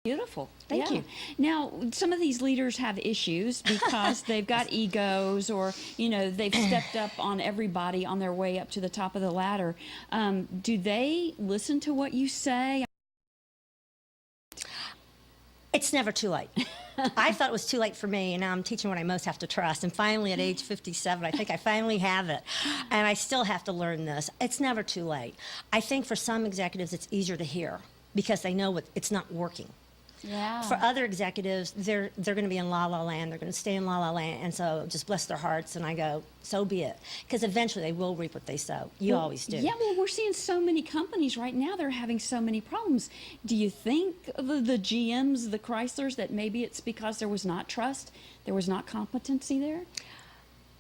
Beautiful. Thank you. Now, some of these leaders have issues because they've got egos, or, you know, they've stepped up on everybody on their way up to the top of the ladder. Do they listen to what you say? It's never too late. I thought it was too late for me, and now I'm teaching what I most have to trust. And finally, at age 57, I think I finally have it. And I still have to learn this. It's never too late. I think for some executives, it's easier to hear because they know it's not working. Yeah. For other executives, they're going to be in la la land. They're going to stay in la la land, and so just bless their hearts. And I go, so be it, because eventually they will reap what they sow. You always do. Yeah, well, we're seeing so many companies right now. They're having so many problems. Do you think the GMs, the Chryslers, that maybe it's because there was not trust, there was not competency there?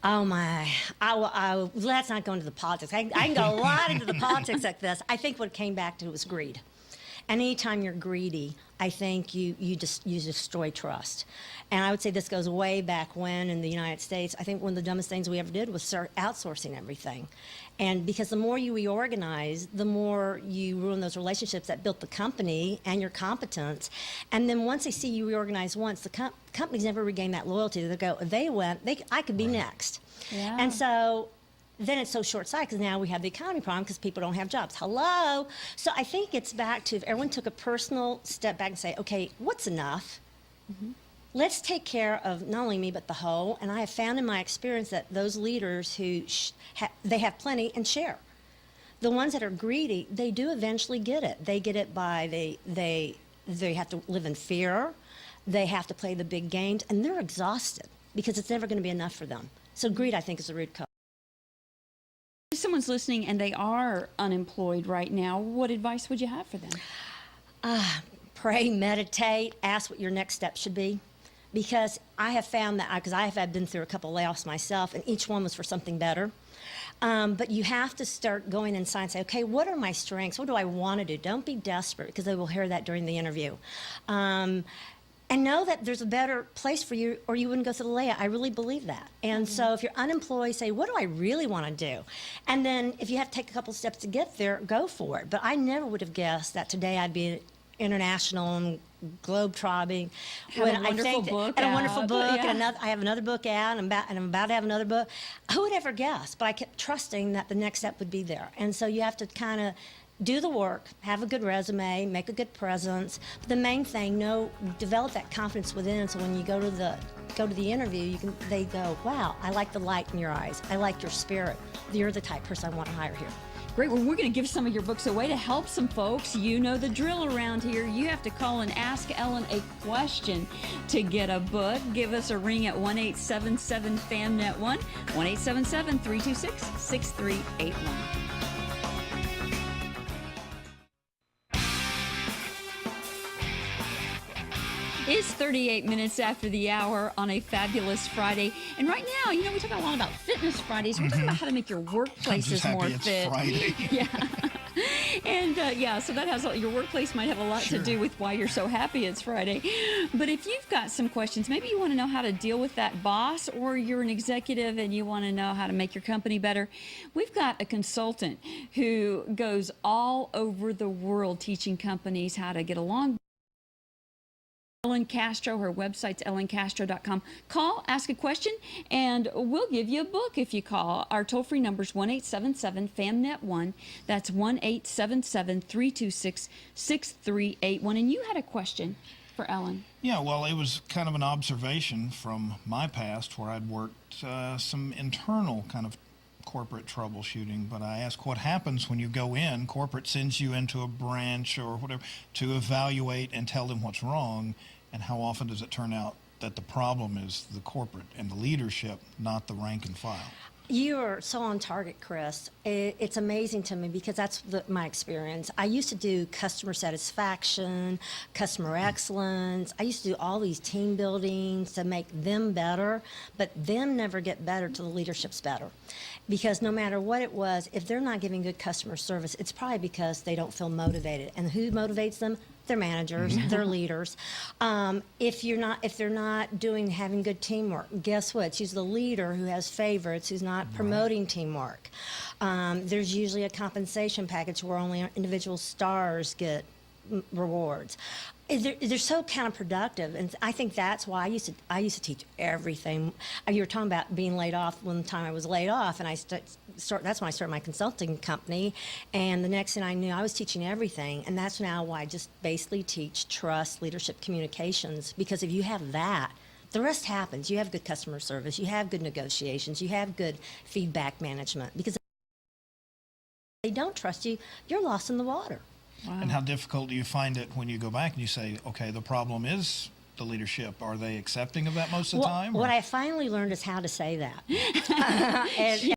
Oh my! Let's not go into the politics. I can go a lot into the politics like this. I think what it came back to was greed. And anytime you're greedy, I think you destroy trust. And I would say this goes way back when in the United States. I think one of the dumbest things we ever did was start outsourcing everything. And because the more you reorganize, the more you ruin those relationships that built the company and your competence. And then once they see you reorganize once, the companies never regain that loyalty. They go, I could be next. Yeah. And so then it's so short-sighted because now we have the economy problem because people don't have jobs. Hello? So I think it's back to if everyone took a personal step back and say, okay, what's enough? Mm-hmm. Let's take care of not only me but the whole. And I have found in my experience that those leaders who they have plenty and share. The ones that are greedy, they do eventually get it. They get it by they have to live in fear. They have to play the big games, and they're exhausted because it's never going to be enough for them. So greed, I think, is the root cause. If someone's listening and they are unemployed right now, what advice would you have for them? Pray, meditate, ask what your next step should be. Because I have found that, because I have been through a couple layoffs myself, and each one was for something better. But you have to start going inside and say, okay, what are my strengths? What do I want to do? Don't be desperate, because they will hear that during the interview. And know that there's a better place for you, or you wouldn't go through the layout. I really believe that. And so if you're unemployed, say, what do I really want to do? And then if you have to take a couple steps to get there, go for it. But I never would have guessed that today I'd be international and globe-trotting. Had a wonderful book out. And I have another book out, and I'm about to have another book. Who would ever guess? But I kept trusting that the next step would be there. And so you have to kind of do the work, have a good resume, make a good presence. But the main thing, develop that confidence within. So when you go to the interview, they go, wow, I like the light in your eyes. I like your spirit. You're the type of person I want to hire here. Great. Well, we're going to give some of your books away to help some folks. You know the drill around here. You have to call and ask Ellen a question to get a book. Give us a ring at 1-877-FAMNET1, 1-877-326-6381. It's 38 minutes after the hour on a fabulous Friday. And right now, you know, we talk a lot about Fitness Fridays. We're talking about how to make your workplaces more fit. Friday. Yeah. And so that has your workplace might have a lot to do with why you're so happy it's Friday. But if you've got some questions, maybe you want to know how to deal with that boss, or you're an executive and you want to know how to make your company better, we've got a consultant who goes all over the world teaching companies how to get along. Ellen Castro, her website's ellencastro.com. Call, ask a question, and we'll give you a book if you call. Our toll-free number is 1-877-FAMNET1. That's 1-877-326-6381. And you had a question for Ellen. Yeah, well, it was kind of an observation from my past where I'd worked some internal kind of corporate troubleshooting, but I ask what happens when you go in, corporate sends you into a branch or whatever to evaluate and tell them what's wrong, and how often does it turn out that the problem is the corporate and the leadership, not the rank and file? You are so on target, Chris. It's amazing to me because that's my experience. I used to do customer satisfaction, customer excellence. I used to do all these team buildings to make them better, but them never get better till the leadership's better. Because no matter what it was, if they're not giving good customer service, it's probably because they don't feel motivated. And who motivates them? Their managers, their leaders. If they're not having good teamwork, guess what? It's usually the leader who has favorites, who's not promoting teamwork. There's usually a compensation package where only individual stars get rewards. They're so counterproductive, and I think that's why I used to teach everything. You were talking about being laid off. One time I was laid off, and that's when I started my consulting company. And the next thing I knew, I was teaching everything, and that's now why I just basically teach trust, leadership, communications. Because if you have that, the rest happens. You have good customer service, you have good negotiations, you have good feedback management. Because if they don't trust you, you're lost in the water. Wow. And how difficult do you find it when you go back and you say, okay, the problem is the leadership? Are they accepting of that most of the time? What I finally learned is how to say that. And